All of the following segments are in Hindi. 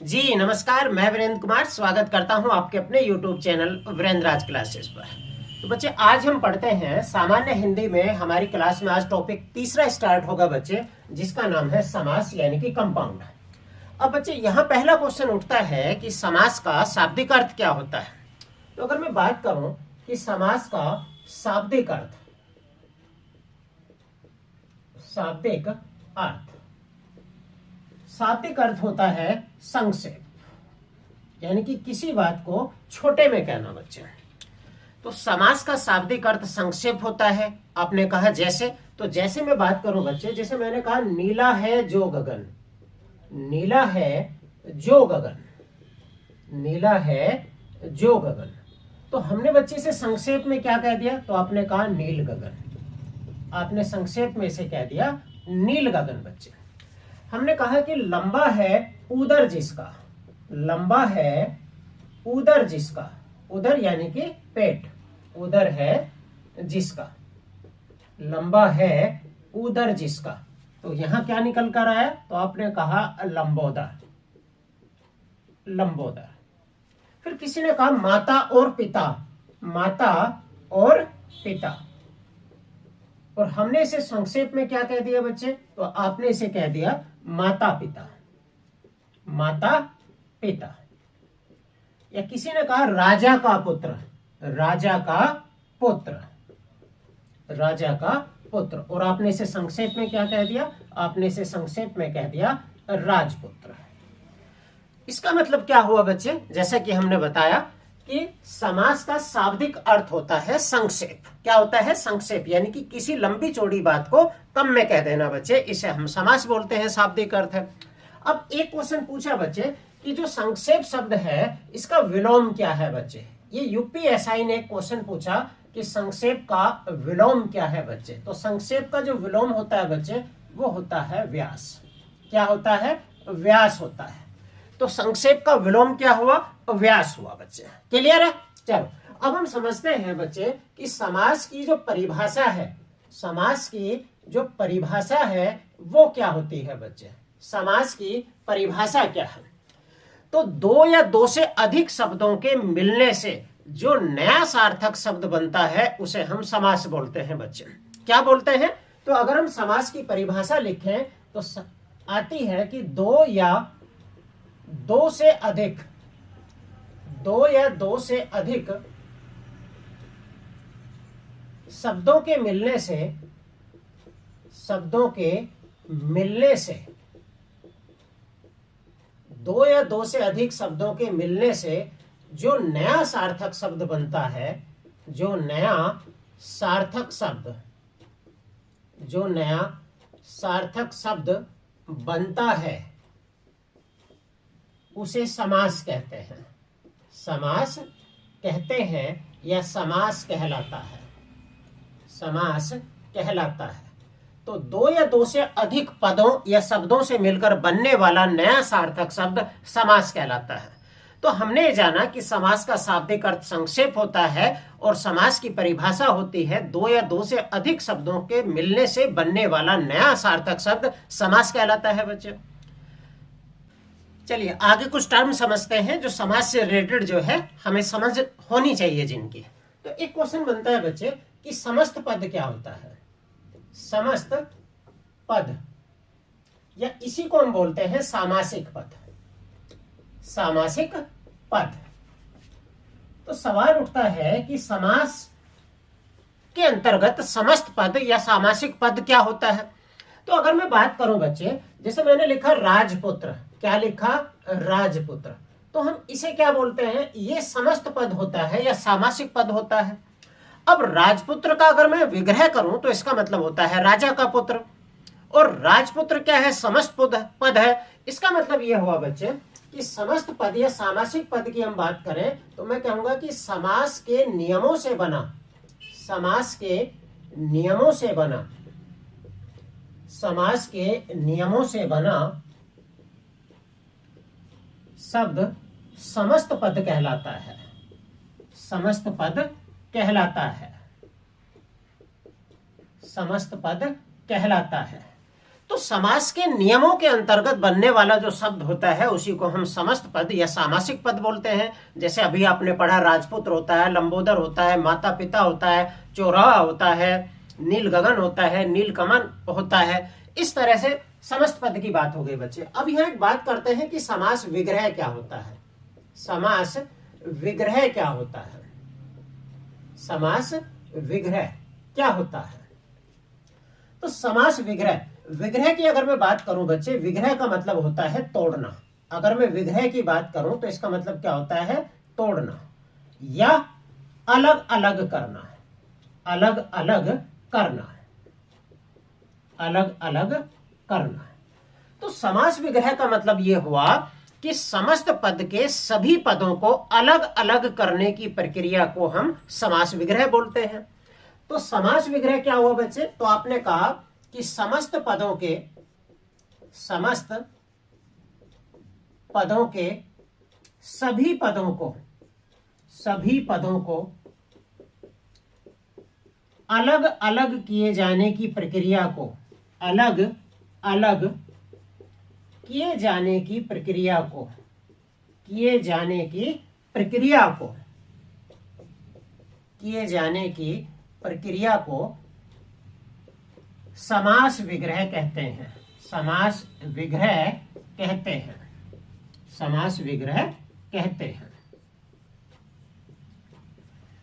जी नमस्कार, मैं वीरेंद्र कुमार स्वागत करता हूं आपके अपने YouTube चैनल वीरेंद्र राज क्लासेस पर। तो बच्चे आज हम पढ़ते हैं सामान्य हिंदी में। हमारी क्लास में आज टॉपिक तीसरा स्टार्ट होगा बच्चे, जिसका नाम है समास यानी कि कंपाउंड। अब बच्चे यहाँ पहला क्वेश्चन उठता है कि समास का शाब्दिक अर्थ क्या होता है। तो अगर मैं बात करूं कि समास का शाब्दिक अर्थ, शाब्दिक अर्थ शाब्दिक अर्थ होता है संक्षेप, यानी कि किसी बात को छोटे में कहना बच्चे। तो समास का शाब्दिक अर्थ संक्षेप होता है। आपने कहा जैसे, तो जैसे मैं बात करूं बच्चे, जैसे मैंने कहा नीला है जो गगन, नीला है जो गगन, नीला है जो गगन। तो हमने बच्चे से संक्षेप में क्या कह दिया? तो आपने कहा नील गगन। आपने संक्षेप में से कह दिया नील गगन बच्चे। हमने कहा कि लंबा है उदर जिसका, लंबा है उदर जिसका, उदर यानी कि पेट, उदर है जिसका, लंबा है उदर जिसका। तो यहां क्या निकल कर आया? तो आपने कहा लंबोदर, लंबोदर। फिर किसी ने कहा माता और पिता, माता और पिता, और हमने इसे संक्षेप में क्या कह दिया बच्चे? तो आपने इसे कह दिया माता पिता, माता पिता। या किसी ने कहा राजा का पुत्र, राजा का पुत्र, राजा का पुत्र, और आपने इसे संक्षेप में क्या कह दिया? आपने इसे संक्षेप में कह दिया राजपुत्र। इसका मतलब क्या हुआ बच्चे? जैसा कि हमने बताया कि समास का शाब्दिक अर्थ होता है संक्षेप। क्या होता है? संक्षेप, यानी कि किसी लंबी चौड़ी बात को कम में कह देना बच्चे, इसे हम समास बोलते हैं, शाब्दिक अर्थ है। अब एक क्वेश्चन पूछा बच्चे कि जो संक्षेप शब्द है इसका विलोम क्या है बच्चे? ये यूपीएसआई ने एक क्वेश्चन पूछा कि संक्षेप का विलोम क्या है बच्चे। तो संक्षेप का जो विलोम होता है बच्चे वो होता है व्यास। क्या होता है? व्यास होता है। तो संक्षेप का विलोम क्या हुआ? व्यास हुआ बच्चे। क्लियर है? चलो अब हम समझते हैं बच्चे कि समास की जो परिभाषा है, समास की जो परिभाषा है वो क्या होती है बच्चे। समास की परिभाषा क्या है? तो दो या दो से अधिक शब्दों के मिलने से जो नया सार्थक शब्द बनता है उसे हम समास बोलते हैं बच्चे। क्या बोलते हैं? तो अगर हम समास की परिभाषा लिखें तो आती है कि दो या दो से अधिक, दो या दो से अधिक शब्दों के मिलने से, शब्दों के मिलने से, दो या दो से अधिक शब्दों के मिलने से जो नया सार्थक शब्द बनता है, जो नया सार्थक शब्द, जो नया सार्थक शब्द बनता है उसे समास कहते हैं, समास कहते हैं या समास कहलाता है, समास कहलाता है। तो दो या दो से अधिक पदों या शब्दों से मिलकर बनने वाला नया सार्थक शब्द समास कहलाता है। तो हमने जाना कि समास का शाब्दिक अर्थ संक्षेप होता है और समास की परिभाषा होती है दो या दो से अधिक शब्दों के मिलने से बनने वाला नया सार्थक शब्द समास कहलाता है बच्चे। चलिए आगे कुछ टर्म समझते हैं जो समास से रिलेटेड जो है हमें समझ होनी चाहिए जिनकी। तो एक क्वेश्चन बनता है बच्चे कि समस्त पद क्या होता है? समस्त पद, या इसी को हम बोलते हैं सामासिक पद, सामासिक पद। तो सवाल उठता है कि समास के अंतर्गत समस्त पद या सामासिक पद क्या होता है? तो अगर मैं बात करूं बच्चे, जैसे मैंने लिखा राजपुत्र, क्या लिखा? राजपुत्र, तो हम इसे क्या बोलते हैं? ये समस्त पद होता है या सामासिक पद होता है। अब राजपुत्र का अगर मैं विग्रह करूं तो इसका मतलब होता है राजा का पुत्र, और राजपुत्र क्या है? समस्त पद है। इसका मतलब यह हुआ बच्चे कि समस्त पद या सामासिक पद की हम बात करें तो मैं कहूंगा कि समास के नियमों से बना, समास के नियमों से बना, समास के नियमों से बना शब्द समस्त पद कहलाता है, समस्त पद कहलाता है, समस्त पद कहलाता है। तो समास के नियमों के अंतर्गत बनने वाला जो शब्द होता है उसी को हम समस्त पद या सामासिक पद बोलते हैं। जैसे अभी आपने पढ़ा, राजपुत्र होता है, लंबोदर होता है, माता पिता होता है, चौराहा होता है, नील गगन होता है, नीलकमल होता है। इस तरह से समस्त पद की बात हो गई बच्चे। अब यहाँ एक बात करते हैं कि समास विग्रह क्या होता है। समास विग्रह क्या होता है? समास विग्रह क्या होता है? तो समास विग्रह, विग्रह की अगर मैं बात करूं बच्चे, विग्रह का मतलब होता है तोड़ना। अगर मैं विग्रह की बात करूं तो इसका मतलब क्या होता है? तोड़ना या अलग अलग करना। अलग अलग करना, अलग अलग करना। तो समास विग्रह का मतलब यह हुआ कि समस्त पद के सभी पदों को अलग अलग करने की प्रक्रिया को हम समास विग्रह बोलते हैं। तो समास विग्रह क्या हुआ बच्चे? तो आपने कहा कि समस्त पदों के सभी पदों को अलग अलग किए जाने की प्रक्रिया को, अलग अलग किए जाने की प्रक्रिया को, किए जाने की प्रक्रिया को, किए जाने की प्रक्रिया को समास विग्रह कहते हैं। समास विग्रह कहते हैं। समास विग्रह कहते हैं।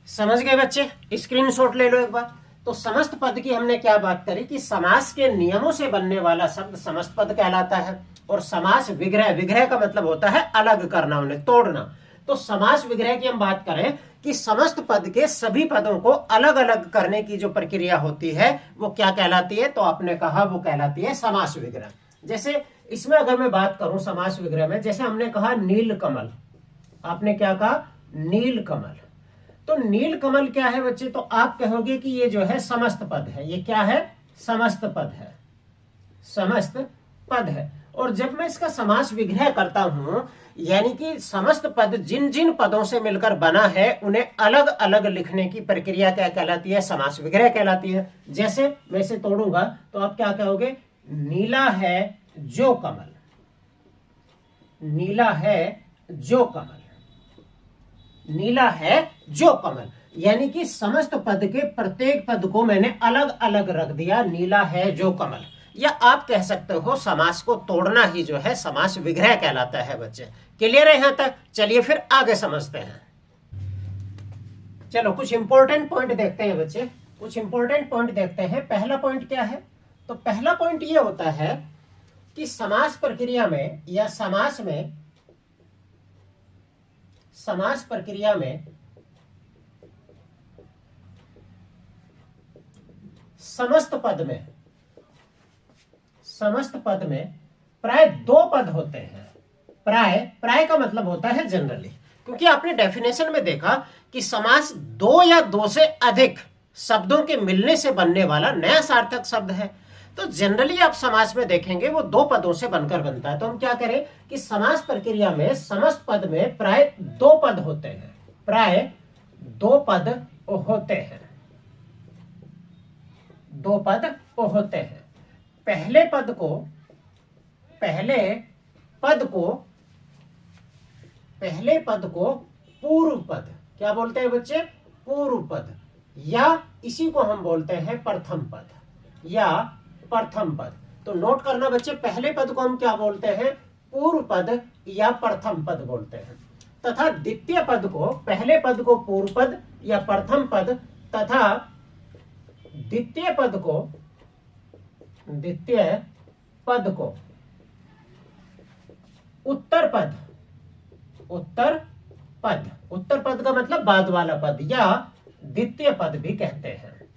समझ गए बच्चे? स्क्रीनशॉट ले लो एक बार। तो समस्त पद की हमने क्या बात करी कि समास के नियमों से बनने वाला शब्द समस्त पद कहलाता है। और समास विग्रह, विग्रह का मतलब होता है अलग करना, उन्हें तोड़ना। तो समास विग्रह की हम बात करें कि समस्त पद के सभी पदों को अलग अलग करने की जो प्रक्रिया होती है वो क्या कहलाती है? तो आपने कहा वो कहलाती है समास विग्रह। जैसे इसमें अगर मैं बात करूं समास विग्रह में, जैसे हमने कहा नील कमल, आपने क्या कहा? नील कमल। तो नील कमल क्या है बच्चे? तो आप कहोगे कि ये जो है समस्त पद है। ये क्या है? समस्त पद है। समस्त पद है। और जब मैं इसका समास विग्रह करता हूं, यानी कि समस्त पद जिन जिन पदों से मिलकर बना है उन्हें अलग अलग लिखने की प्रक्रिया क्या कहलाती है? समास विग्रह कहलाती है। जैसे मैं इसे तोड़ूंगा तो आप क्या कहोगे? नीला है जो कमल, नीला है जो कमल, नीला है जो कमल। यानी कि समस्त पद के प्रत्येक पद को मैंने अलग अलग रख दिया, नीला है जो कमल। या आप कह सकते हो समास को तोड़ना ही जो है समास विग्रह कहलाता है बच्चे। क्लियर है यहां तक? चलिए फिर आगे समझते हैं। चलो कुछ इंपॉर्टेंट पॉइंट देखते हैं बच्चे, कुछ इंपॉर्टेंट पॉइंट देखते हैं। पहला पॉइंट क्या है? तो पहला पॉइंट यह होता है कि समास प्रक्रिया में या समास प्रक्रिया में समस्त पद में प्राय दो पद होते हैं। प्राय का मतलब होता है जनरली, क्योंकि आपने डेफिनेशन में देखा कि समास दो या दो से अधिक शब्दों के मिलने से बनने वाला नया सार्थक शब्द है। तो जनरली आप समास में देखेंगे वो दो पदों से बनकर बनता है। तो हम क्या करें कि समास प्रक्रिया में समस्त पद में प्राय दो पद होते हैं। प्राय दो पद होते हैं। दो पद होते हैं। पहले पद को पूर्व पद क्या बोलते हैं बच्चे? पूर्व पद, या इसी को हम बोलते हैं प्रथम पद या प्रथम पद। तो नोट करना बच्चे, पहले पद को हम क्या बोलते हैं? पूर्व पद या प्रथम पद बोलते हैं। तथा द्वितीय पद को, पहले पद को पूर्व पद या प्रथम पद तथा द्वितीय पद को उत्तर पद का मतलब बाद वाला पद या द्वितीय पद भी कहते हैं।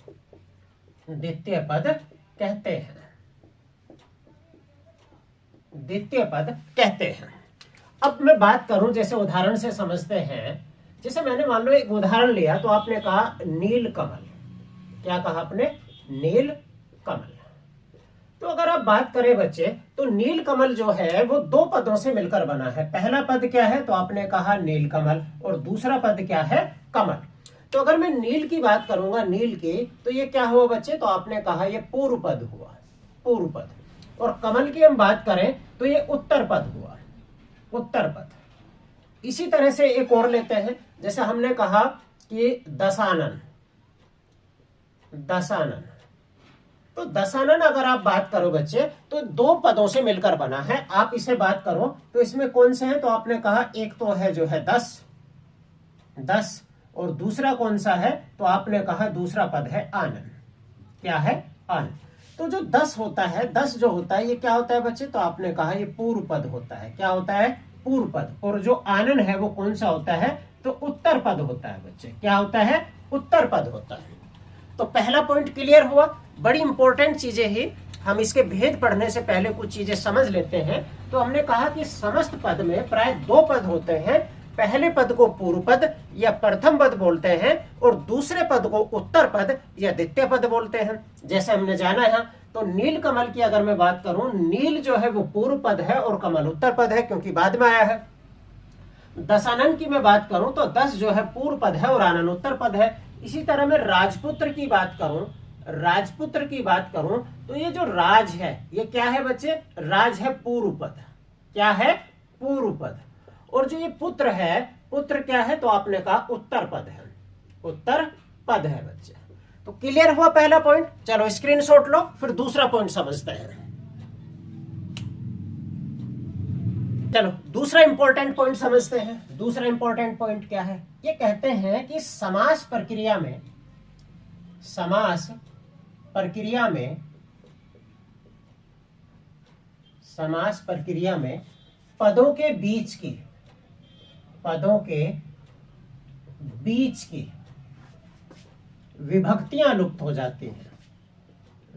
द्वितीय पद कहते हैं। अब मैं बात करूं, जैसे उदाहरण से समझते हैं। जैसे मैंने मान लो एक उदाहरण लिया, तो आपने कहा नील कमल। क्या कहा आपने? नील कमल। तो अगर आप बात करें बच्चे, तो नील कमल जो है वो दो पदों से मिलकर बना है। पहला पद क्या है? तो आपने कहा नील कमल, और दूसरा पद क्या है? कमल। तो अगर मैं नील की बात करूंगा, नील की, तो ये क्या हुआ बच्चे? तो आपने कहा ये पूर्व पद हुआ, पूर्व पद। और कमल की हम बात करें तो ये उत्तर पद हुआ, उत्तर पद। इसी तरह से एक और लेते हैं, जैसे हमने कहा कि दशानन, दशानन। तो दशानन अगर आप बात करो बच्चे तो दो पदों से मिलकर बना है। आप इसे बात करो तो इसमें कौन से हैं, तो आपने कहा एक तो है जो है 10, 10, और दूसरा कौन सा है, तो आपने कहा दूसरा पद है आनन। क्या है, आनन। तो जो 10 होता है, 10 जो होता है ये क्या होता है बच्चे, तो आपने कहा ये पूर्व पद होता है। क्या होता है, पूर्व पद। और जो आनन है वो कौन सा होता है, तो उत्तर पद होता है बच्चे। क्या होता है, उत्तर पद होता है। तो पहला पॉइंट क्लियर हुआ। बड़ी इंपॉर्टेंट चीजें ही, हम इसके भेद पढ़ने से पहले कुछ चीजें समझ लेते हैं। तो हमने कहा कि समस्त पद में प्राय दो पद होते हैं। पहले पद को पूर्व पद या प्रथम पद बोलते हैं और दूसरे पद को उत्तर पद या द्वितीय पद बोलते हैं। जैसे हमने जाना है, तो नील कमल की अगर मैं बात करूं, नील जो है वो पूर्व पद है और कमल उत्तर पद है क्योंकि बाद में आया है। दशानन की मैं बात करूं तो 10 जो है पूर्व पद है और आनन उत्तर पद है। इसी तरह मैं राजपुत्र की बात करूं, राजपुत्र की बात करूं तो ये जो राज है ये क्या है बच्चे, राज है पूर्व पद। क्या है, पूर्व पद। और जो ये पुत्र है, पुत्र क्या है, तो आपने कहा उत्तर पद है, उत्तर पद है बच्चे। तो क्लियर हुआ पहला पॉइंट। चलो स्क्रीनशॉट लो, फिर दूसरा पॉइंट समझते हैं। चलो दूसरा इंपॉर्टेंट पॉइंट समझते हैं। दूसरा इंपॉर्टेंट पॉइंट क्या है, ये कहते हैं कि समास प्रक्रिया में, समास प्रक्रिया में, समास प्रक्रिया में पदों के बीच की, पदों के बीच की विभक्तियां लुप्त हो जाती हैं,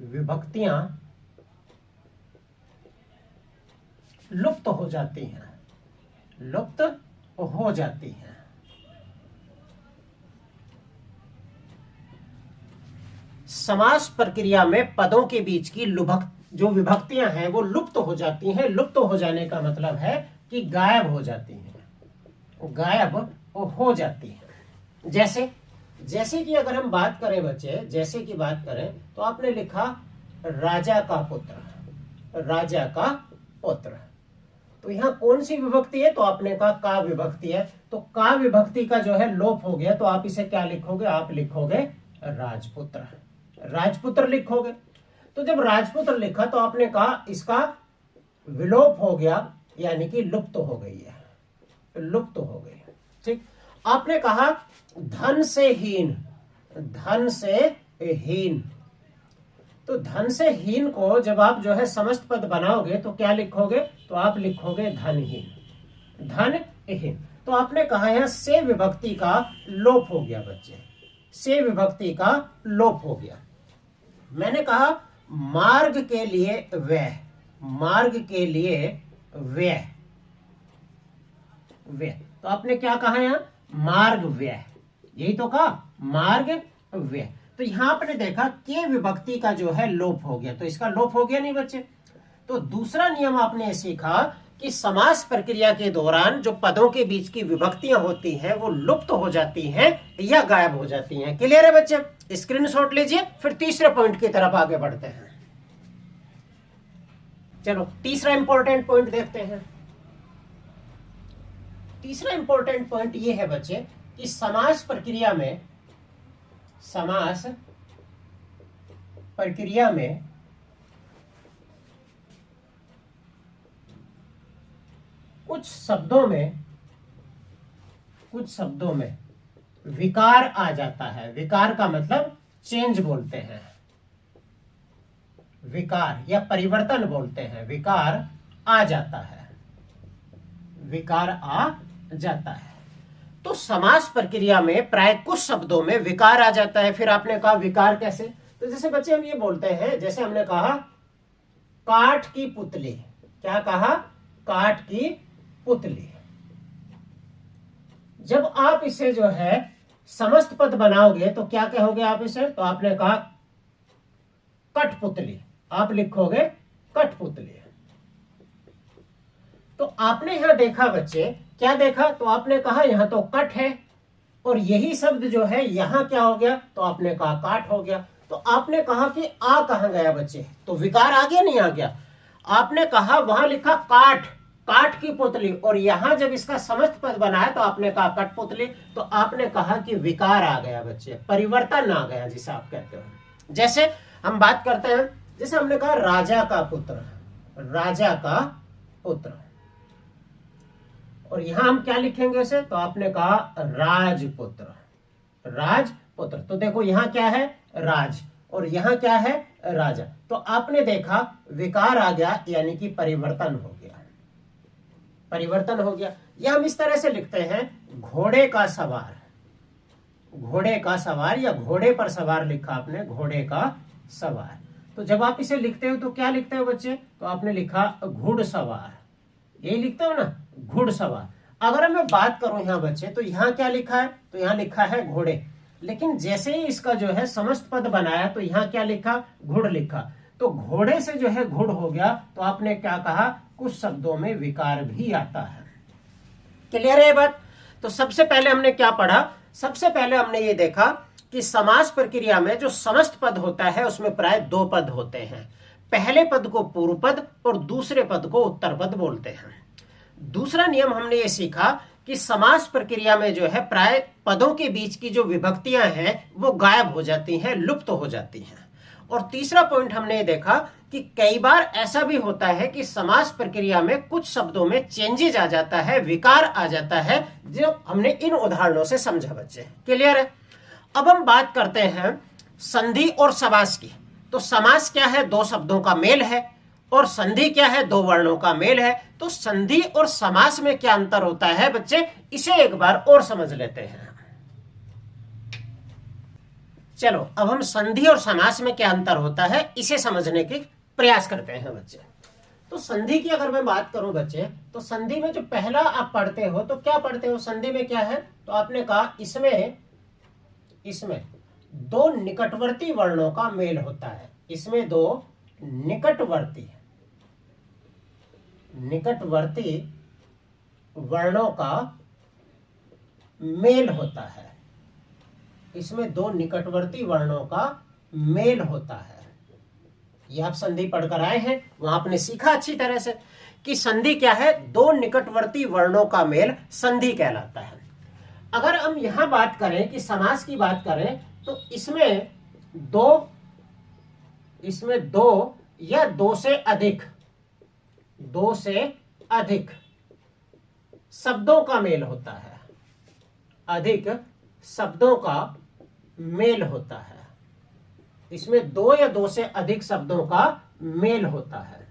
विभक्तियां लुप्त हो जाती हैं, लुप्त हो जाती हैं। समास प्रक्रिया में पदों के बीच की जो विभक्तियां हैं वो लुप्त हो जाती हैं। लुप्त हो जाने का मतलब है कि गायब हो जाती हैं, गायब हो जाती हैं। जैसे कि अगर हम बात करें बच्चे, जैसे कि बात करें तो आपने लिखा राजा का पुत्र, राजा का पुत्र। तो यहां कौन सी विभक्ति है, तो आपने कहा का विभक्ति है। तो का विभक्ति का जो है लोप हो गया, तो आप इसे क्या लिखोगे, आप लिखोगे राजपुत्र, राजपुत्र लिखोगे। तो जब राजपुत्र लिखा तो आपने कहा इसका विलोप हो गया, यानी कि लुप्त हो गई है, लुप्त हो गई। ठीक। आपने कहा धन से हीन, धन से हीन। तो धन से हीन को जब आप जो है समस्त पद बनाओगे तो क्या लिखोगे, तो आप लिखोगे धनहीन, धनहीन। तो आपने कहा यहां से विभक्ति का लोप हो गया बच्चे, से विभक्ति का लोप हो गया। मैंने कहा मार्ग के लिए व्यय, मार्ग के लिए व्यय, व्यय। तो आपने क्या कहा यहां, मार्ग व्यय, यही तो कहा, मार्ग व्यय। तो यहां आपने देखा के विभक्ति का जो है लोप हो गया, तो इसका लोप हो गया नहीं बच्चे। तो दूसरा नियम आपने सीखा कि समास प्रक्रिया के दौरान जो पदों के बीच की विभक्तियां होती हैं वो लुप्त हो जाती हैं या गायब हो जाती हैं। क्लियर है बच्चे, स्क्रीनशॉट लीजिए, फिर तीसरे पॉइंट की तरफ आगे बढ़ते हैं। चलो तीसरा इंपॉर्टेंट पॉइंट देखते हैं। तीसरा इंपॉर्टेंट पॉइंट ये है बच्चे कि समास प्रक्रिया में, समास प्रक्रिया में कुछ शब्दों में विकार आ जाता है। विकार का मतलब चेंज बोलते हैं, विकार या परिवर्तन बोलते हैं। विकार आ जाता है, विकार आ जाता है। तो समास प्रक्रिया में प्राय कुछ शब्दों में विकार आ जाता है। फिर आपने कहा विकार कैसे, तो जैसे बच्चे हम ये बोलते हैं, जैसे हमने कहा काठ की पुतली। क्या कहा, काठ की पुतली। जब आप इसे जो है समस्त पद बनाओगे तो क्या कहोगे आप इसे, तो आपने कहा कठपुतली, आप लिखोगे कठपुतली। तो आपने यहां देखा बच्चे, क्या देखा, तो आपने कहा यहां तो कट है और यही शब्द जो है यहां क्या हो गया, तो आपने कहा काट हो गया। तो आपने कहा कि आ कहां गया बच्चे, तो विकार आ गया नहीं आ गया। आपने कहा वहां लिखा काठ, काठ की पुतली, और यहां जब इसका समस्त पद बना है तो आपने कहा कठपुतली, तो आपने कहा कि विकार आ गया बच्चे, परिवर्तन आ गया जिसे आप कहते हो। जैसे हम बात करते हैं, जैसे हमने कहा राजा का पुत्र, राजा का पुत्र, और यहां हम क्या लिखेंगे उसे, तो आपने कहा राजपुत्र, राजपुत्र। तो देखो यहां क्या है राज, और यहां क्या है राजा, तो आपने देखा विकार आ गया, यानी कि परिवर्तन हो गया, परिवर्तन हो गया। या हम इस तरह से लिखते हैं घोड़े का सवार, घोड़े का सवार, या घोड़े पर सवार लिखा आपने, घोड़े का सवार। तो जब आप इसे लिखते हो तो क्या लिखते हो बच्चे, तो आपने लिखा घुड़सवार, यही लिखते हो ना, घुड़सवार। अगर मैं बात करूं यहां बच्चे, तो यहां क्या लिखा है, तो यहां लिखा है घोड़े, लेकिन जैसे ही इसका जो है समस्त पद बनाया तो यहां क्या लिखा, घुड़ लिखा, तो घोड़े से जो है घुड़ हो गया। तो आपने क्या कहा, कुछ शब्दों में विकार भी आता है। क्लियर है ये बात। तो सबसे पहले हमने क्या पढ़ा, सबसे पहले हमने ये देखा कि समास प्रक्रिया में जो समस्त पद होता है उसमें प्राय दो पद होते हैं, पहले पद को पूर्व पद और दूसरे पद को उत्तर पद बोलते हैं। दूसरा नियम हमने ये सीखा कि समास प्रक्रिया में जो है प्राय पदों के बीच की जो विभक्तियां हैं वो गायब हो जाती हैं, लुप्त हो जाती हैं। और तीसरा पॉइंट हमने ये देखा कि कई बार ऐसा भी होता है कि समास प्रक्रिया में कुछ शब्दों में चेंजेज आ जाता है, विकार आ जाता है, जो हमने इन उदाहरणों से समझा बच्चे। क्लियर है। अब हम बात करते हैं संधि और समास की। तो समास क्या है, दो शब्दों का मेल है, और संधि क्या है, दो वर्णों का मेल है। तो संधि और समास में क्या अंतर होता है बच्चे, इसे एक बार और समझ लेते हैं। चलो अब हम संधि और समास में क्या अंतर होता है इसे समझने की प्रयास करते हैं बच्चे। तो संधि की अगर मैं बात करूं बच्चे, तो संधि में जो पहला आप पढ़ते हो तो क्या पढ़ते हो, संधि में क्या है, तो आपने कहा इसमें दो निकटवर्ती वर्णों का मेल होता है, इसमें दो निकटवर्ती वर्णों का मेल होता है, इसमें दो निकटवर्ती वर्णों का मेल होता है। ये आप संधि पढ़कर आए हैं, वहां आपने सीखा अच्छी तरह से कि संधि क्या है, दो निकटवर्ती वर्णों का मेल संधि कहलाता है। अगर हम यहां बात करें कि समास की बात करें, तो इसमें दो या दो से अधिक शब्दों का मेल होता है, अधिक शब्दों का मेल होता है, इसमें दो या दो से अधिक शब्दों का मेल होता है,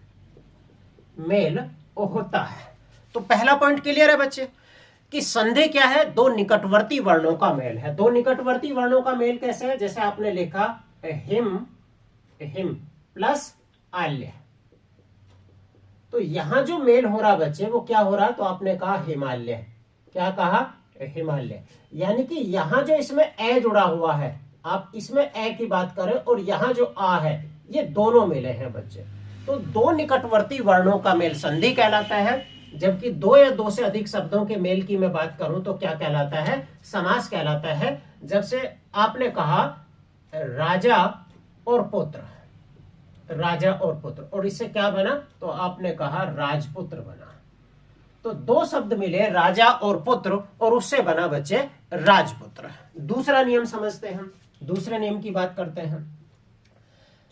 तो पहला पॉइंट क्लियर है बच्चे कि संधि क्या है, दो निकटवर्ती वर्णों का मेल है। दो निकटवर्ती वर्णों का मेल कैसे है, जैसे आपने लिखा हिम प्लस आल्य, तो यहां जो मेल हो रहा बच्चे वो क्या हो रहा, तो आपने कहा हिमालय, क्या कहा, हिमालय। यानी कि यहां जो इसमें ए जुड़ा हुआ है, आप इसमें ए की बात करें और यहां जो आ है, ये दोनों मिले हैं बच्चे। तो दो निकटवर्ती वर्णों का मेल संधि कहलाता है, जबकि दो या दो से अधिक शब्दों के मेल की मैं बात करूं तो क्या कहलाता है, समास कहलाता है। जब से आपने कहा राजा और पुत्र, और इससे क्या बना, तो आपने कहा राजपुत्र बना। तो दो शब्द मिले राजा और पुत्र, और उससे बना बच्चे राजपुत्र। दूसरा नियम समझते हैं, दूसरे नियम की बात करते हैं।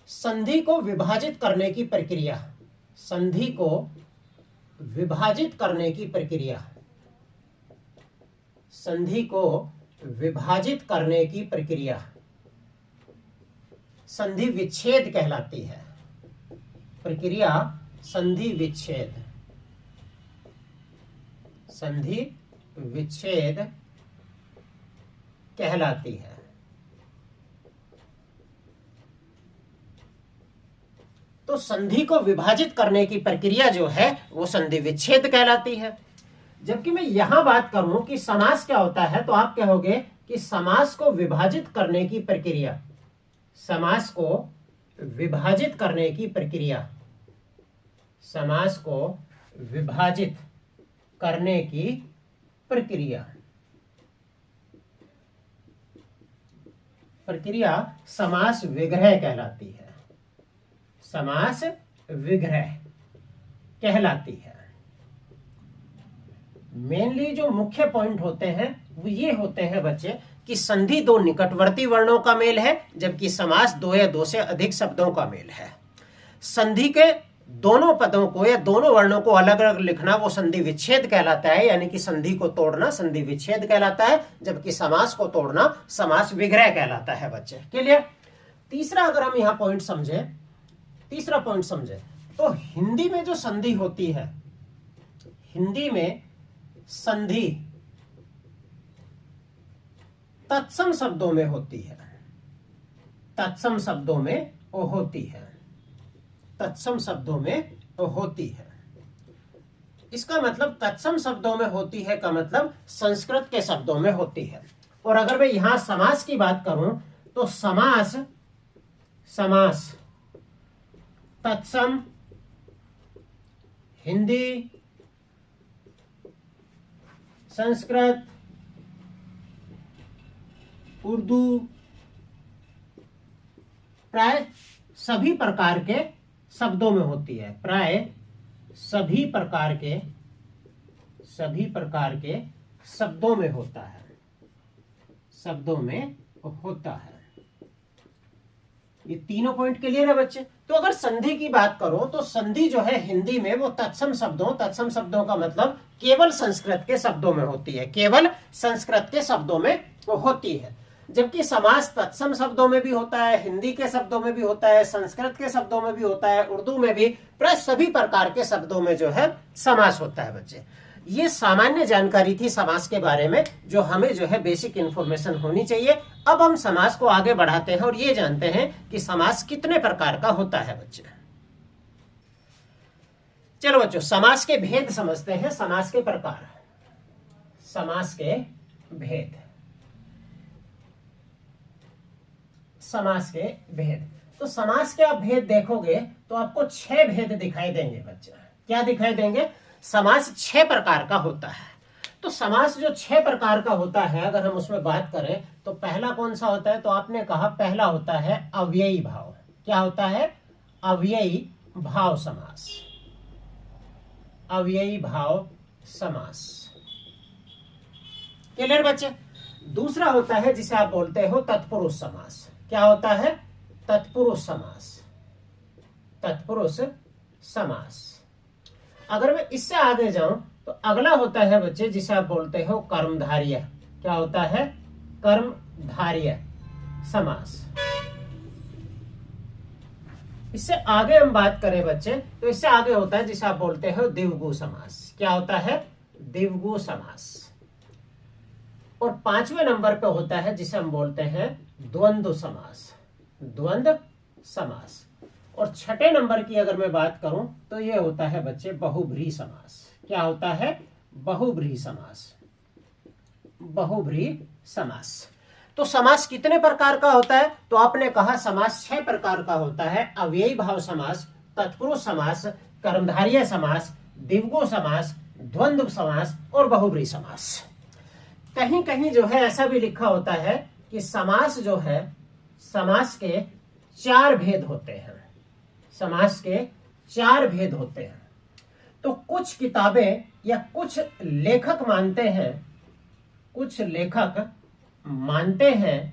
संधि को विभाजित करने की प्रक्रिया, संधि को विभाजित करने की प्रक्रिया, संधि को विभाजित करने की प्रक्रिया संधि विच्छेद कहलाती है। प्रक्रिया संधि विच्छेद, संधि विच्छेद कहलाती है। तो संधि को विभाजित करने की प्रक्रिया जो है वो संधि विच्छेद कहलाती है। जबकि मैं यहां बात करूं कि समास क्या होता है, तो आप कहोगे कि समास को विभाजित करने की प्रक्रिया, समास को विभाजित करने की प्रक्रिया, समास को विभाजित करने की प्रक्रिया समास विग्रह कहलाती है, समास विग्रह। कहलाती है। मेनली जो मुख्य पॉइंट होते हैं वो ये होते हैं बच्चे कि संधि दो निकटवर्ती वर्णों का मेल है, जबकि समास दो या दो से अधिक शब्दों का मेल है। संधि के दोनों पदों को या दोनों वर्णों को अलग अलग लिखना वो संधि विच्छेद कहलाता है, यानी कि संधि को तोड़ना संधि विच्छेद कहलाता है, जबकि समास को तोड़ना समास विग्रह कहलाता है बच्चे। क्लियर? तीसरा अगर हम यहां पॉइंट समझे, तीसरा पॉइंट समझे तो हिंदी में जो संधि होती है, हिंदी में संधि तत्सम शब्दों में होती है, तत्सम शब्दों में होती है, तत्सम शब्दों में होती है। इसका मतलब तत्सम शब्दों में होती है का मतलब संस्कृत के शब्दों में होती है। और अगर मैं यहां समास की बात करूं तो समास, समास तत्सम हिंदी, संस्कृत, उर्दू, प्राय सभी प्रकार के शब्दों में होती है, प्राय सभी प्रकार के शब्दों में होता है, शब्दों में होता है। ये तीनों पॉइंट क्लियर है बच्चे? तो अगर संधि की बात करो तो संधि जो है हिंदी में वो तत्सम शब्दों का मतलब केवल संस्कृत के शब्दों में होती है, केवल संस्कृत के शब्दों में वो होती है। जबकि समास तत्सम शब्दों में भी होता है, हिंदी के शब्दों में भी होता है, संस्कृत के शब्दों में भी होता है, उर्दू में भी, प्राय सभी प्रकार के शब्दों में जो है समास होता है बच्चे। ये सामान्य जानकारी थी समास के बारे में, जो हमें जो है बेसिक इंफॉर्मेशन होनी चाहिए। अब हम समास को आगे बढ़ाते हैं और ये जानते हैं कि समास कितने प्रकार का होता है बच्चे। चलो बच्चों, समास के भेद समझते हैं, समास के प्रकार, समास के भेद, समास के भेद। तो समास के आप भेद देखोगे तो आपको 6 भेद दिखाई देंगे बच्चे। क्या दिखाई देंगे? समास 6 प्रकार का होता है। तो समास जो 6 प्रकार का होता है, अगर हम उसमें बात करें तो पहला कौन सा होता है? तो आपने कहा पहला होता है अव्ययी भाव। क्या होता है? अव्ययी भाव समास, अव्ययी भाव समास। क्लियर बच्चे? दूसरा होता है जिसे आप बोलते हो तत्पुरुष समास। क्या होता है? तत्पुरुष समास, तत्पुरुष समास। अगर मैं इससे आगे जाऊं तो अगला होता है बच्चे जिसे आप बोलते हो कर्मधारय। क्या होता है? कर्मधारय समास। इससे आगे हम बात करें बच्चे तो इससे आगे होता है जिसे आप बोलते हो द्विगु समास। क्या होता है? द्विगु समास। और 5वें नंबर पे होता है जिसे हम बोलते हैं द्वंद्व समास, द्वंद्व समास। और 6ठे नंबर की अगर मैं बात करूं तो ये होता है बच्चे बहुब्रीहि समास। क्या होता है? बहुब्रीहि समास, बहुब्रीहि समास। तो समास कितने प्रकार का होता है? तो आपने कहा समास 6 प्रकार का होता है। अव्ययी भाव समास, तत्पुरुष समास, कर्मधारय समास, द्विगु समास, द्वंद्व समास और बहुब्रीहि समास। कहीं कहीं जो है ऐसा भी लिखा होता है कि समास जो है, समास के 4 भेद होते हैं, समास के 4 भेद होते हैं। तो कुछ किताबें या कुछ लेखक मानते हैं, कुछ लेखक मानते हैं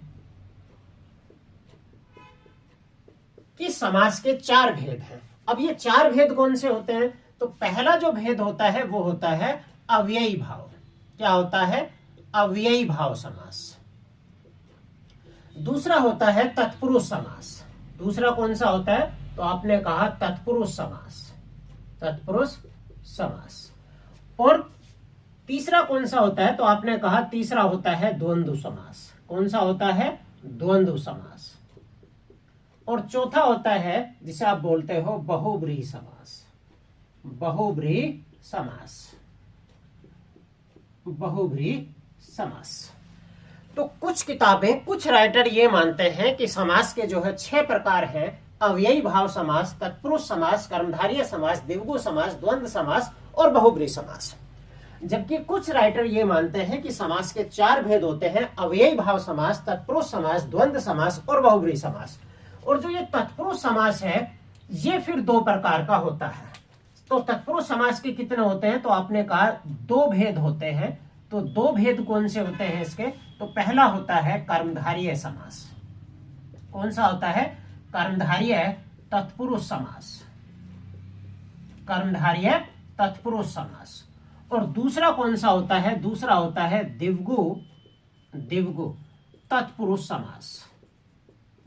कि समास के 4 भेद हैं। अब ये 4 भेद कौन से होते हैं? तो पहला जो भेद होता है वो होता है अव्ययी भाव। क्या होता है? अव्ययी भाव समास। दूसरा होता है तत्पुरुष समास। दूसरा कौन सा होता है? तो आपने कहा तत्पुरुष समास, तत्पुरुष समास। और तीसरा कौन सा होता है? तो आपने कहा तीसरा होता है द्वंद्व समास। कौन सा होता है? द्वंद्व समास। और चौथा होता है जिसे आप बोलते हो बहुब्रीहि समास, बहुब्रीहि समास, बहुब्रीहि समास। तो कुछ किताबें, कुछ राइटर ये मानते हैं कि समास के जो है 6 प्रकार हैं, अव्ययी भाव समास, तत्पुरुष समास, कर्मधारय समास, द्विगु समास, द्वंद्व समास और बहुब्रीहि समास। जबकि कुछ राइटर ये मानते हैं कि समास के 4 भेद होते हैं, अव्ययी भाव समास, तत्पुरुष समास, द्वंद्व समास और बहुब्रीहि समास। और जो ये तत्पुरुष समास है ये फिर 2 प्रकार का होता है। तो तत्पुरुष समास के कितने होते हैं? तो आपने कहा 2 भेद होते हैं। तो 2 भेद कौन से होते हैं इसके? तो पहला होता है कर्मधारय समास। कौन सा होता है? कर्मधारय तत्पुरुष समास, कर्मधारय तत्पुरुष समास। और दूसरा कौन सा होता है? दूसरा होता है द्विगु तत्पुरुष समास,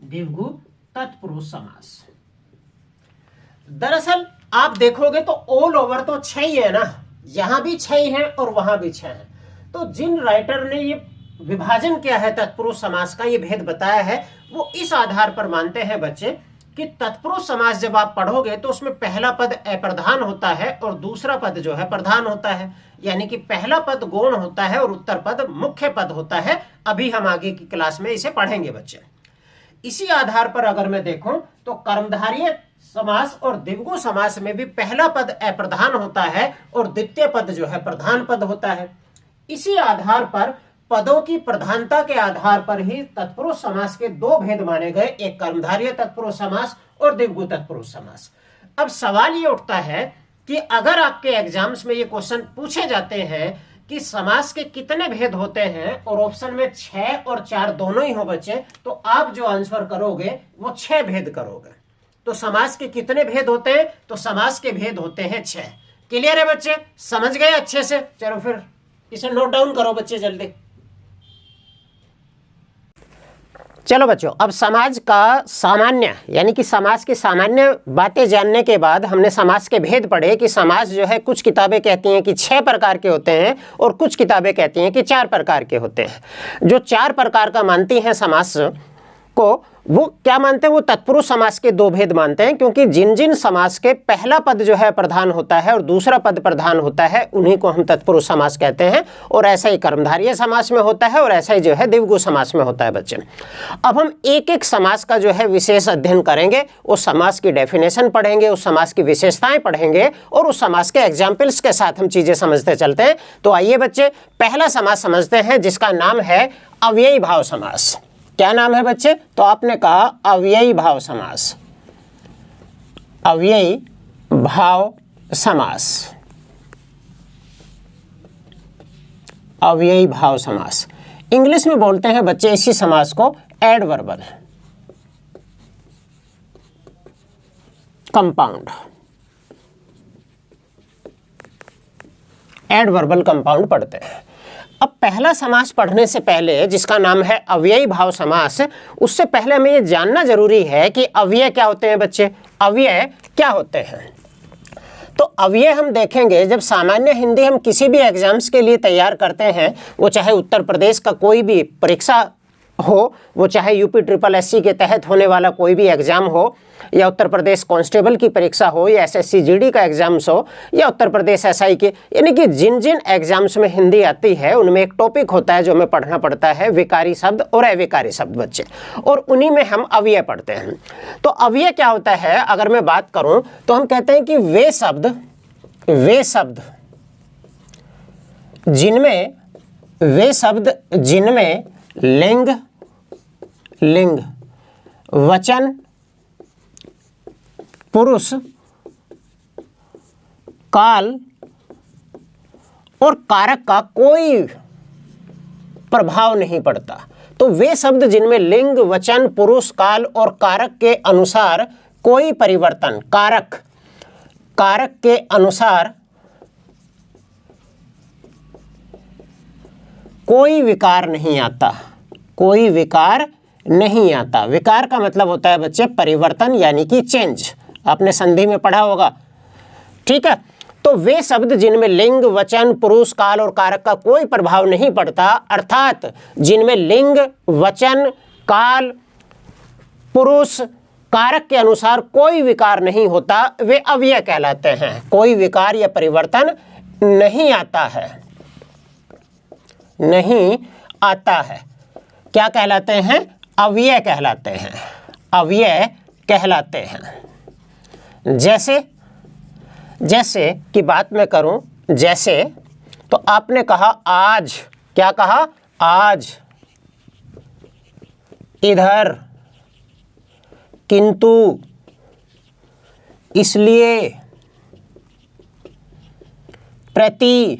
द्विगु तत्पुरुष समास। दरअसल आप देखोगे तो ऑल ओवर तो 6 ही है ना, यहां भी 6 है और वहां भी 6 है। तो जिन राइटर ने ये विभाजन किया है तत्पुरुष समास का, ये भेद बताया है, वो इस आधार पर मानते हैं बच्चे कि तत्पुरुष समास जब आप पढ़ोगे तो उसमें पहला पद अप्रधान होता है और दूसरा पद जो है प्रधान होता है। यानी कि पहला पद गौण होता है और उत्तर पद मुख्य पद होता है। अभी हम आगे की क्लास में इसे पढ़ेंगे बच्चे। इसी आधार पर अगर मैं देखूं तो कर्मधारय समास और द्विगु समास में भी पहला पद अप्रधान होता है और द्वितीय पद जो है प्रधान पद होता है। इसी आधार पर पदों की प्रधानता के आधार पर ही तत्पुरुष समास के 2 भेद माने गए, एक कर्मधारय तत्पुरुष समास और द्विगु तत्पुरुष समास। अब सवाल ये उठता है कि अगर आपके एग्जाम्स में ये क्वेश्चन पूछे जाते हैं कि समास के कितने भेद होते हैं और ऑप्शन में 6 और 4 दोनों ही हो बच्चे, तो आप जो आंसर करोगे वो 6 भेद करोगे। तो समास के कितने भेद होते हैं? तो समास के भेद होते हैं 6। क्लियर है बच्चे? समझ गए अच्छे से? चलो फिर इसे नोट डाउन करो बच्चे जल्दी। चलो बच्चों, अब समाज का सामान्य यानी कि समाज की सामान्य बातें जानने के बाद हमने समाज के भेद पढ़े कि समाज जो है कुछ किताबें कहती हैं कि 6 प्रकार के होते हैं और कुछ किताबें कहती हैं कि 4 प्रकार के होते हैं। जो 4 प्रकार का मानती हैं समास को, वो क्या मानते हैं? वो तत्पुरुष समास के 2 भेद मानते हैं, क्योंकि जिन जिन समास के पहला पद जो है प्रधान होता है और दूसरा पद प्रधान होता है उन्हीं को हम तत्पुरुष समास कहते हैं। और ऐसा ही कर्मधारय समास में होता है और ऐसा ही जो है द्विगु समास में होता है बच्चे। अब हम एक एक समास का जो है विशेष अध्ययन करेंगे, उस समास की डेफिनेशन पढ़ेंगे, उस समास की विशेषताएं पढ़ेंगे और उस समास के एग्जाम्पल्स के साथ हम चीजें समझते चलते हैं। तो आइए बच्चे पहला समास समझते हैं, जिसका नाम है अव्ययी भाव समास। क्या नाम है बच्चे? तो आपने कहा अव्ययी भाव समास, अव्ययी भाव समास, अव्ययी भाव समास। इंग्लिश में बोलते हैं बच्चे इसी समास को एडवर्बल कंपाउंड, एडवर्बल कंपाउंड पढ़ते हैं। अब पहला समास पढ़ने से पहले, जिसका नाम है अव्ययी भाव समास, उससे पहले हमें ये जानना जरूरी है कि अव्यय क्या होते हैं बच्चे। अव्यय क्या होते हैं? तो अव्यय हम देखेंगे जब सामान्य हिंदी हम किसी भी एग्जाम्स के लिए तैयार करते हैं, वो चाहे उत्तर प्रदेश का कोई भी परीक्षा हो, वो चाहे यूपी SSS के तहत होने वाला कोई भी एग्जाम हो, या उत्तर प्रदेश कांस्टेबल की परीक्षा हो, या SSC GD का एग्जाम्स हो, या उत्तर प्रदेश SI के, यानी कि जिन जिन एग्जाम्स में हिंदी आती है उनमें एक टॉपिक होता है जो हमें पढ़ना पड़ता है, विकारी शब्द और अविकारी शब्द बच्चे, और उन्हीं में हम अव्यय पढ़ते हैं। तो अव्यय क्या होता है अगर मैं बात करूं तो हम कहते हैं कि वे शब्द जिनमें लिंग वचन पुरुष काल और कारक का कोई प्रभाव नहीं पड़ता। तो वे शब्द जिनमें लिंग वचन पुरुष काल और कारक के अनुसार कोई परिवर्तन, कारक के अनुसार कोई विकार नहीं आता, कोई विकार नहीं आता। विकार का मतलब होता है बच्चे परिवर्तन यानी कि चेंज, आपने संधि में पढ़ा होगा, ठीक है। तो वे शब्द जिनमें लिंग वचन पुरुष काल और कारक का कोई प्रभाव नहीं पड़ता, अर्थात जिनमें लिंग वचन काल पुरुष कारक के अनुसार कोई विकार नहीं होता, वे अव्यय कहलाते हैं। कोई विकार या परिवर्तन नहीं आता है, नहीं आता है, क्या कहलाते हैं? अव्यय कहलाते हैं, अव्यय कहलाते हैं। जैसे की बात मैं करूं, जैसे तो आपने कहा आज, क्या कहा? आज, इधर, किंतु, इसलिए, प्रति,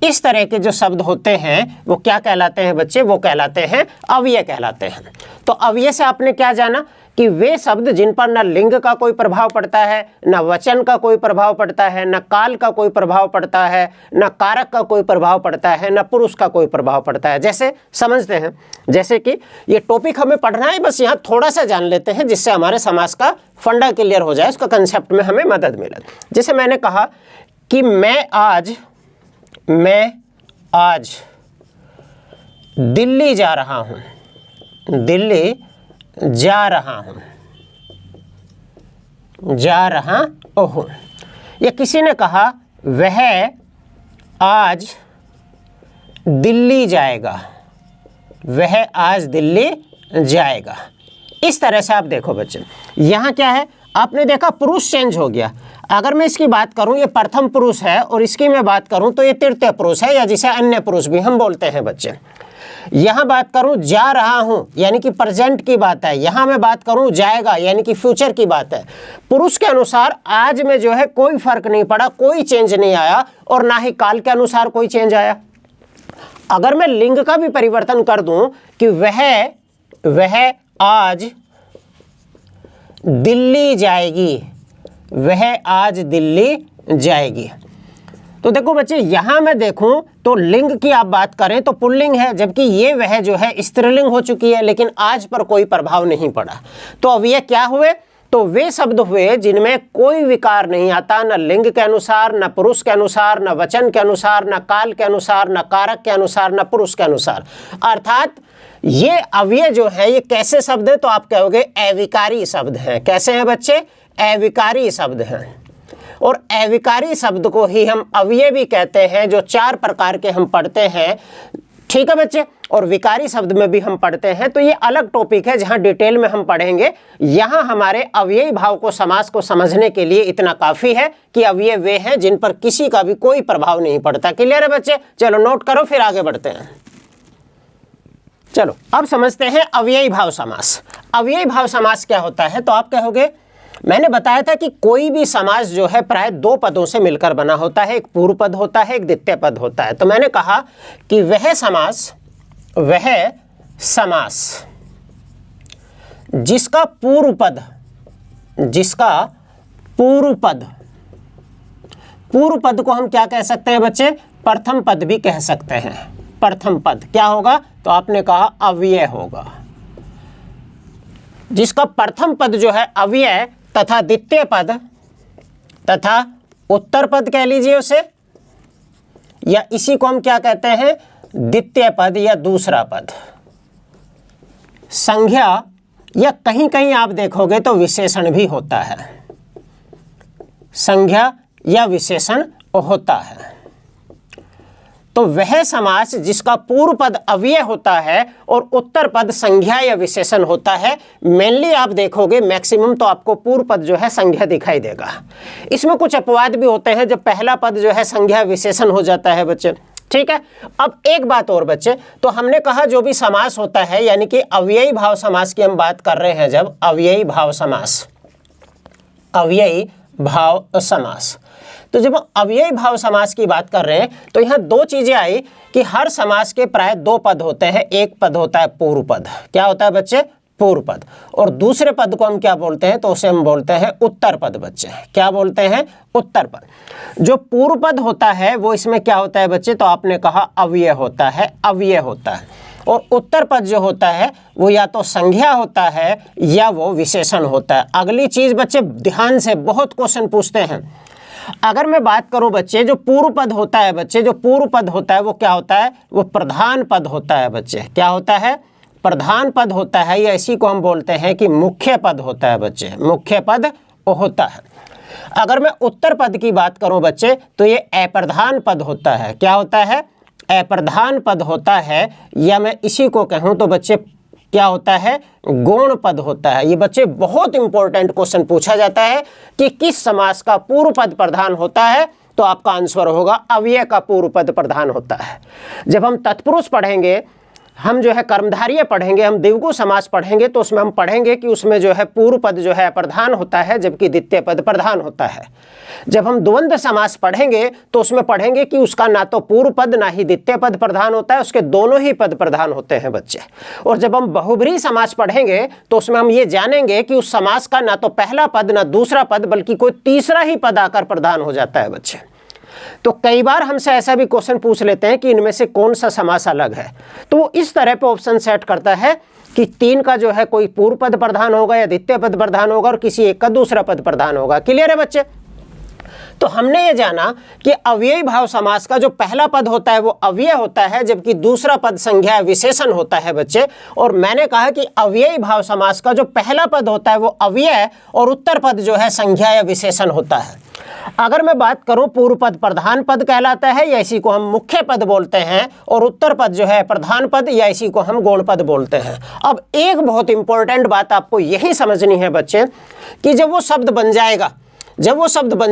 इस तरह के जो शब्द होते हैं वो क्या कहलाते हैं बच्चे? वो कहलाते हैं अव्यय कहलाते हैं। तो अव्यय से आपने क्या जाना कि वे शब्द जिन पर न लिंग का कोई प्रभाव पड़ता है, न वचन का कोई प्रभाव पड़ता है, न काल का कोई प्रभाव पड़ता है, न कारक का कोई प्रभाव पड़ता है, न पुरुष का कोई प्रभाव पड़ता है। जैसे समझते हैं, जैसे कि ये टॉपिक हमें पढ़ना है, बस यहाँ थोड़ा सा जान लेते हैं जिससे हमारे समास का फंडा क्लियर हो जाए, उसका कंसेप्ट में हमें मदद मिले। जैसे मैंने कहा कि मैं आज दिल्ली जा रहा हूँ, दिल्ली जा रहा हूँ। या किसी ने कहा वह आज दिल्ली जाएगा, वह आज दिल्ली जाएगा। इस तरह से आप देखो बच्चे, यहाँ क्या है, आपने देखा पुरुष चेंज हो गया। अगर मैं इसकी बात करूँ, ये प्रथम पुरुष है और इसकी मैं बात करूँ तो ये तृतीय पुरुष है, या जिसे अन्य पुरुष भी हम बोलते हैं बच्चे। यहाँ बात करूँ जा रहा हूँ यानी कि प्रेजेंट की बात है, यहाँ मैं बात करूँ जाएगा यानी कि फ्यूचर की बात है। पुरुष के अनुसार आज में जो है कोई फर्क नहीं पड़ा, कोई चेंज नहीं आया, और ना ही काल के अनुसार कोई चेंज आया। अगर मैं लिंग का भी परिवर्तन कर दूं कि वह आज दिल्ली जाएगी, वह आज दिल्ली जाएगी, तो देखो बच्चे यहाँ मैं देखूं तो लिंग की आप बात करें तो पुल्लिंग है, जबकि ये वह जो है स्त्रीलिंग हो चुकी है, लेकिन आज पर कोई प्रभाव नहीं पड़ा। तो अब ये क्या हुए? तो वे शब्द हुए जिनमें कोई विकार नहीं आता, न लिंग के अनुसार, न पुरुष के अनुसार, न वचन के अनुसार, न काल के अनुसार, न कारक के अनुसार, न पुरुष के अनुसार। अर्थात ये अव्यय जो है ये कैसे शब्द है? तो आप कहोगे अविकारी शब्द हैं। कैसे हैं बच्चे? अविकारी शब्द हैं। और अविकारी शब्द को ही हम अव्यय भी कहते हैं, जो 4 प्रकार के हम पढ़ते हैं, ठीक है बच्चे। और विकारी शब्द में भी हम पढ़ते हैं, तो ये अलग टॉपिक है जहां डिटेल में हम पढ़ेंगे। यहाँ हमारे अव्ययी भाव को, समास को समझने के लिए इतना काफ़ी है कि अव्यय वे हैं जिन पर किसी का भी कोई प्रभाव नहीं पड़ता। क्लियर है बच्चे? चलो नोट करो, फिर आगे बढ़ते हैं। चलो अब समझते हैं अव्ययी भाव समास। अव्ययी भाव समास क्या होता है? तो आप कहोगे मैंने बताया था कि कोई भी समास जो है प्राय 2 पदों से मिलकर बना होता है, एक पूर्व पद होता है, एक द्वितीय पद होता है। तो मैंने कहा कि वह समास जिसका पूर्व पद को हम क्या कह सकते हैं बच्चे? प्रथम पद भी कह सकते हैं। प्रथम पद क्या होगा? तो आपने कहा अव्यय होगा। जिसका प्रथम पद जो है अव्यय तथा द्वितीय पद तथा उत्तर पद कह लीजिए उसे, या इसी को हम क्या कहते हैं? द्वितीय पद या दूसरा पद, संज्ञा, या कहीं कहीं आप देखोगे तो विशेषण भी होता है। संज्ञा या विशेषण होता है। तो वह समास जिसका पूर्व पद अव्यय होता है और उत्तर पद संज्ञा या विशेषण होता है, मेनली आप देखोगे मैक्सिमम तो आपको पूर्व पद जो है संज्ञा दिखाई देगा। इसमें कुछ अपवाद भी होते हैं जब पहला पद जो है संज्ञा विशेषण हो जाता है बच्चे, ठीक है। अब एक बात और बच्चे, तो हमने कहा जो भी समास होता है, यानी कि अव्ययी भाव समास की हम बात कर रहे हैं, जब अव्ययी भाव समास, तो जब अव्ययी भाव समास की बात कर रहे हैं तो यहाँ 2 चीजें आई कि हर समास के प्राय 2 पद होते हैं। एक पद होता है पूर्व पद, क्या होता है बच्चे? पूर्व पद। और दूसरे पद को हम क्या बोलते हैं? तो उसे हम बोलते हैं उत्तर पद बच्चे। क्या बोलते हैं? उत्तर पद। जो पूर्व पद होता है वो इसमें क्या होता है बच्चे? तो आपने कहा अव्यय होता है, अव्यय होता है। और उत्तर पद जो होता है वो या तो संज्ञा होता है या वो विशेषण होता है। अगली चीज बच्चे ध्यान से, बहुत क्वेश्चन पूछते हैं। अगर मैं बात करूं बच्चे, जो पूर्व पद होता है बच्चे, जो पूर्व पद होता है वो क्या होता है? वो प्रधान पद होता है बच्चे। क्या होता है? प्रधान पद होता है, या इसी को हम बोलते हैं कि मुख्य पद होता है बच्चे, मुख्य पद होता है। अगर मैं उत्तर पद की बात करूं बच्चे, तो ये अप्रधान पद होता है। क्या होता है? अप्रधान पद होता है, या मैं इसी को कहूं तो बच्चे क्या होता है? गौण पद होता है। ये बच्चे बहुत इंपॉर्टेंट क्वेश्चन पूछा जाता है कि किस समास का पूर्व पद प्रधान होता है, तो आपका आंसर होगा अव्यय का पूर्व पद प्रधान होता है। जब हम तत्पुरुष पढ़ेंगे, हम जो है कर्मधारय पढ़ेंगे, हम द्विगु समास पढ़ेंगे तो उसमें हम पढ़ेंगे कि उसमें जो है पूर्व पद जो है प्रधान होता है जबकि द्वितीय पद प्रधान होता है। जब हम द्वंद्व समास पढ़ेंगे तो उसमें पढ़ेंगे कि उसका ना तो पूर्व पद ना ही द्वितीय पद प्रधान होता है, उसके दोनों ही पद प्रधान होते हैं बच्चे। और जब हम बहुब्रीहि समास पढ़ेंगे तो उसमें हम ये जानेंगे कि उस समास का ना तो पहला पद ना दूसरा पद बल्कि कोई तीसरा ही पद आकर प्रधान हो जाता है बच्चे। तो कई बार हमसे ऐसा भी क्वेश्चन पूछ लेते हैं कि इनमें से कौन सा समास अलग है, तो वो इस तरह पे ऑप्शन सेट करता है कि 3 का जो है कोई पूर्व पद प्रधान होगा या द्वितीय पद प्रधान होगा और किसी एक का दूसरा पद प्रधान होगा। क्लियर है बच्चे? तो हमने ये जाना कि अव्ययी भाव समास का जो पहला पद होता है वो अव्यय होता है जबकि दूसरा पद संज्ञा या विशेषण होता है बच्चे। और मैंने कहा कि अव्ययी भाव समास का जो पहला पद होता है वो अव्यय और उत्तर पद जो है संज्ञा या विशेषण होता है। अगर मैं बात करूं पूर्व पद प्रधान पद कहलाता है या इसी को हम मुख्य पद बोलते हैं, और उत्तर पद जो है प्रधान पद या इसी को हम गौण पद बोलते हैं। अब एक बहुत इंपॉर्टेंट बात आपको यही समझनी है बच्चे कि जब वो शब्द बन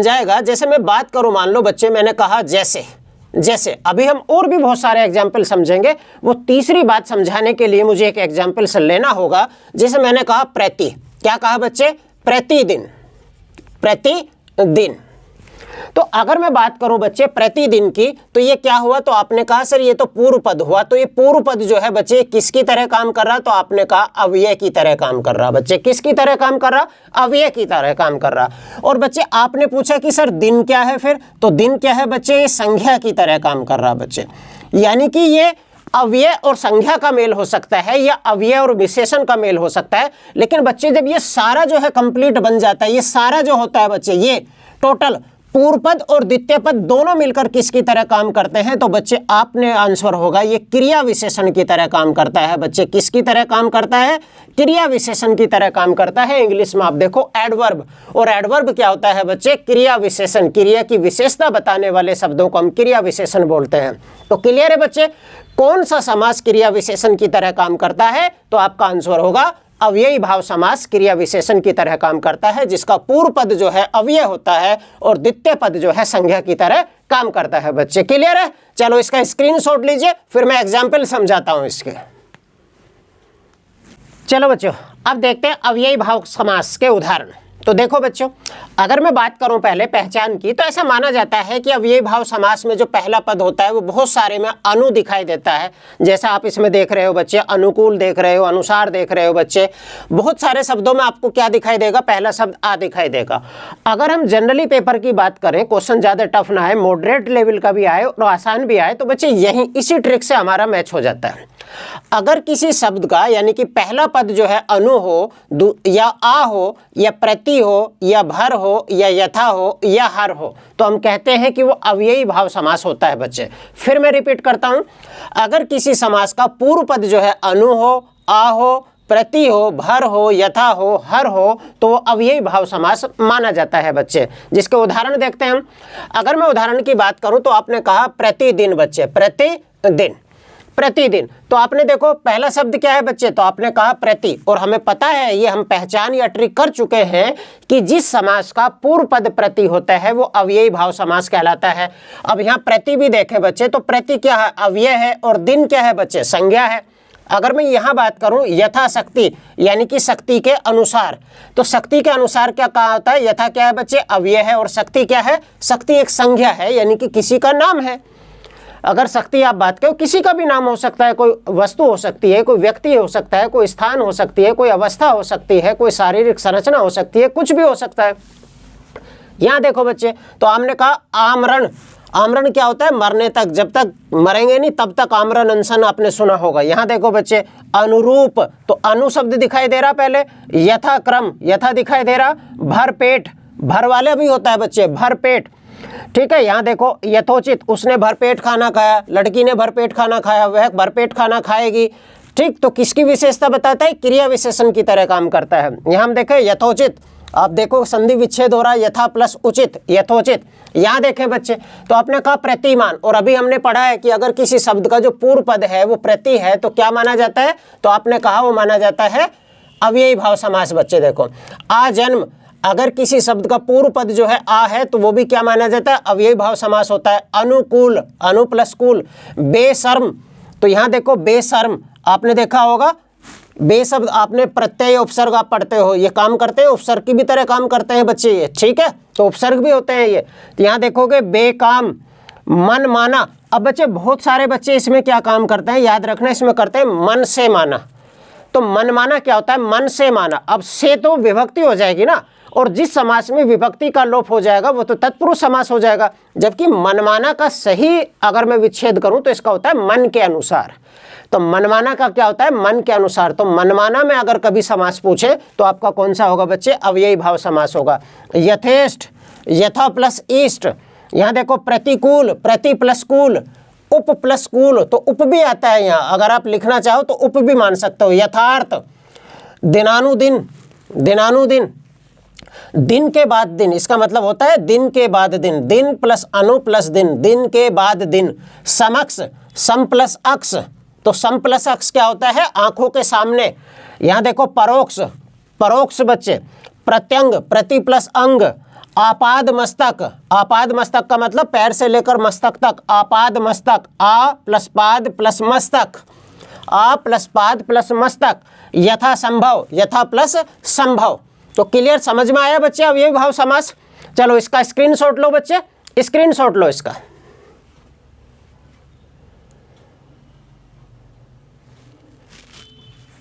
जाएगा, जैसे मैं बात करूं, मान लो बच्चे मैंने कहा जैसे अभी हम और भी बहुत सारे एग्जाम्पल समझेंगे, वो तीसरी बात समझाने के लिए मुझे एक एग्जाम्पल से लेना होगा। जैसे मैंने कहा प्रति, क्या कहा बच्चे? प्रतिदिन। तो अगर मैं बात करूं बच्चे प्रतिदिन की, तो ये क्या हुआ? तो आपने कहा सर ये तो पूर्व पद हुआ, तो ये पूर्व पद जो है बच्चे किसकी तरह काम कर रहा? तो आपने कहा अव्यय की तरह काम कर रहा। बच्चे किसकी तरह काम कर रहा? अव्यय की तरह काम कर रहा। और बच्चे आपने पूछा कि सर दिन क्या है फिर? तो दिन क्या है बच्चे? ये संज्ञा की तरह काम कर रहा बच्चे, यानी कि ये अव्यय और संज्ञा का मेल हो सकता है या अव्यय और विशेषण का मेल हो सकता है। लेकिन बच्चे जब ये सारा जो है कंप्लीट बन जाता है, ये सारा जो होता है बच्चे, ये टोटल पूर्व पद और द्वितीय पद दोनों मिलकर किसकी तरह काम करते हैं? तो बच्चे आपने आंसर होगा ये क्रिया विशेषण की तरह काम करता है। बच्चे किसकी तरह काम करता है? क्रिया विशेषण की तरह काम करता है। इंग्लिश में आप देखो एडवर्ब, और एडवर्ब क्या होता है बच्चे? क्रिया विशेषण। क्रिया की विशेषता बताने वाले शब्दों को हम क्रिया विशेषण बोलते हैं। तो क्लियर है बच्चे? कौन सा समास क्रिया विशेषण की तरह काम करता है? तो आपका आंसर होगा अव्ययी भाव समास क्रिया विशेषण की तरह काम करता है, जिसका पूर्व पद जो है अव्यय होता है और द्वितीय पद जो है संज्ञा की तरह काम करता है। बच्चे क्लियर है? चलो इसका स्क्रीनशॉट लीजिए, फिर मैं एग्जाम्पल समझाता हूं इसके। चलो बच्चों अब देखते हैं अव्ययी भाव समास के उदाहरण। तो देखो बच्चों, अगर मैं बात करूं पहले पहचान की, तो ऐसा माना जाता है कि अव्ययी भाव समास में जो पहला पद होता है वो बहुत सारे में अनु दिखाई देता है। जैसा आप इसमें देख रहे हो बच्चे, अनुकूल देख रहे हो, अनुसार देख रहे हो बच्चे। बहुत सारे शब्दों में आपको क्या दिखाई देगा? पहला शब्द आ दिखाई देगा। अगर हम जनरली पेपर की बात करें, क्वेश्चन ज़्यादा टफ ना आए, मॉडरेट लेवल का भी आए और आसान भी आए, तो बच्चे यही इसी ट्रिक से हमारा मैच हो जाता है। अगर किसी शब्द का यानी कि पहला पद जो है अनु हो या आ हो या प्रति हो या भर हो या यथा हो या हर हो, तो हम कहते हैं कि वो अव्ययी भाव समास होता है बच्चे। फिर मैं रिपीट करता हूं, अगर किसी समास का पूर्व पद जो है अनु हो, आ हो, प्रति हो, भर हो, यथा हो, हर हो, तो वो अव्ययी भाव समास माना जाता है बच्चे। जिसके उदाहरण देखते हैं हम। अगर मैं उदाहरण की बात करूं तो आपने कहा प्रतिदिन बच्चे, प्रतिदिन, तो आपने देखो पहला शब्द क्या है बच्चे? तो आपने कहा प्रति, और हमें पता है, ये हम पहचान या ट्रिक कर चुके हैं कि जिस समास का पूर्व पद प्रति होता है वो अव्ययी भाव समास कहलाता है। अब यहाँ प्रति भी देखें बच्चे, तो प्रति क्या है? अव्यय है, और दिन क्या है बच्चे? संज्ञा है। अगर मैं यहाँ बात करूँ यथाशक्ति यानी कि शक्ति के अनुसार, तो शक्ति के अनुसार क्या कहा होता है? यथा क्या है बच्चे? अव्यय है, और शक्ति क्या है? शक्ति एक संज्ञा है, यानी कि किसी का नाम है। अगर शक्ति आप बात करो, किसी का भी नाम हो सकता है, कोई वस्तु हो सकती है, कोई व्यक्ति हो सकता है, कोई स्थान हो सकती है, कोई अवस्था हो सकती है, कोई शारीरिक संरचना हो सकती है, कुछ भी हो सकता है। यहाँ देखो बच्चे, तो हमने कहा आमरण। आमरण क्या होता है? मरने तक, जब तक मरेंगे नहीं तब तक आमरण अनशन आपने सुना होगा। यहाँ देखो बच्चे अनुरूप, तो अनु शब्द दिखाई दे रहा पहले, यथाक्रम, यथा दिखाई दे रहा, भरपेट, भर वाले भी होता है बच्चे, भरपेट, ठीक है। यहाँ देखो यथोचित, उसने भरपेट खाना खाया, लड़की ने भरपेट खाना खाया, वह भरपेट खाना खाएगी, ठीक। तो किसकी विशेषता बताता है? क्रिया विशेषण की तरह काम करता है। यहाँ हम देखें यथोचित, आप देखो संधि विच्छेद हो रहा है, यथा प्लस उचित, यथोचित। यहाँ देखें बच्चे, तो आपने कहा प्रतिमान, और अभी हमने पढ़ा है कि अगर किसी शब्द का जो पूर्व पद है वो प्रति है तो क्या माना जाता है? तो आपने कहा वो माना जाता है अव्ययी भाव समास। बच्चे देखो आजन्म, अगर किसी शब्द का पूर्व पद जो है आ है तो वो भी क्या माना जाता है? अव्ययी भाव समास होता है। अनुकूल, अनु प्लस कूल, बेशर्म, तो यहाँ देखो बेशर्म, आपने देखा होगा बेशब्द, आपने प्रत्यय उपसर्ग आप पढ़ते हो, ये काम करते हैं, उपसर्ग की भी तरह काम करते हैं बच्चे ये, ठीक है, तो उपसर्ग भी होते हैं ये। तो यहाँ देखोगे बेकाम, मन माना। अब बच्चे बहुत सारे बच्चे इसमें क्या काम करते हैं, याद रखना, इसमें करते हैं मन से माना। तो मन माना क्या होता है, मन से माना। अब से तो विभक्ति हो जाएगी ना, और जिस समास में विभक्ति का लोप हो जाएगा वो तो तत्पुरुष समास हो जाएगा, जबकि मनमाना का सही अगर मैं विच्छेद करूं तो इसका होता है मन के अनुसार। तो मनमाना का क्या होता है, मन के अनुसार। तो मनमाना में अगर कभी समास पूछे तो आपका कौन सा होगा बच्चे, अव्ययी भाव समास होगा। यथेष्ट, यथा प्लस ईस्ट। यहाँ देखो प्रतिकूल, प्रति प्लस कूल, उप प्लस कूल, तो उप भी आता है यहाँ, अगर आप लिखना चाहो तो उप भी मान सकते हो। यथार्थ, दिनानुदिन, दिनानुदिन, दिन के बाद दिन, इसका मतलब होता है दिन के बाद दिन, दिन प्लस अनु प्लस दिन, दिन के बाद दिन। समक्ष, सम प्लस अक्ष, तो सम प्लस अक्ष क्या होता है, आंखों के सामने। यहाँ देखो परोक्ष, परोक्ष बच्चे। प्रत्यंग, प्रति प्लस अंग। आपाद मस्तक, आपाद मस्तक का मतलब पैर से लेकर मस्तक तक, आपाद मस्तक। आ प्लस पाद प्लस मस्तक, आ प्लस पाद प्लस मस्तक। यथा संभव, यथा प्लस संभव। तो क्लियर, समझ में आया बच्चे अब ये भाव समास। चलो इसका स्क्रीनशॉट लो बच्चे, स्क्रीनशॉट लो इसका।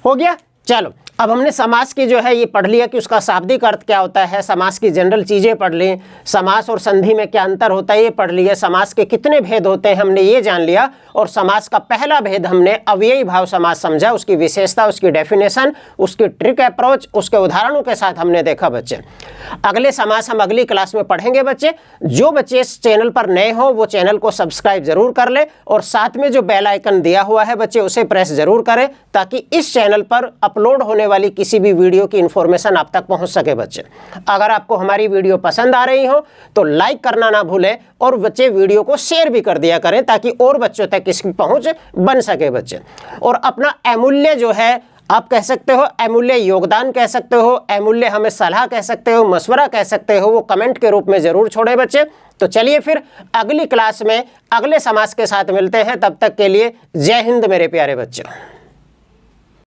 हो गया। चलो अब हमने समास की जो है ये पढ़ लिया कि उसका शाब्दिक अर्थ क्या होता है, समास की जनरल चीज़ें पढ़ ली, समास और संधि में क्या अंतर होता है ये पढ़ लिया, समास के कितने भेद होते हैं हमने ये जान लिया, और समास का पहला भेद हमने अव्ययी भाव समास समझा, उसकी विशेषता, उसकी डेफिनेशन, उसकी ट्रिक अप्रोच, उसके उदाहरणों के साथ हमने देखा बच्चे। अगले समास हम अगली क्लास में पढ़ेंगे बच्चे। जो बच्चे इस चैनल पर नए हो वो चैनल को सब्सक्राइब जरूर कर ले, और साथ में जो बेल आइकन दिया हुआ है बच्चे उसे प्रेस जरूर करें, ताकि इस चैनल पर अपलोड होने वाली किसी भी वीडियो की इंफॉर्मेशन आप तक पहुंच सके बच्चे। अगर आपको हमारी वीडियो पसंद आ रही हो तो लाइक करना ना भूलें, और बच्चे वीडियो को शेयर भी कर दिया करें ताकि और बच्चों तक इसकी पहुंच बन सके बच्चे। और अपना अमूल्य जो है, आप कह सकते हो अमूल्य योगदान कह सकते हो, अमूल्य हमें सलाह कह सकते हो, मशवरा कह सकते हो, वो कमेंट के रूप में ज़रूर छोड़े बच्चे। तो चलिए फिर अगली क्लास में अगले समास के साथ मिलते हैं, तब तक के लिए जय हिंद मेरे प्यारे बच्चों।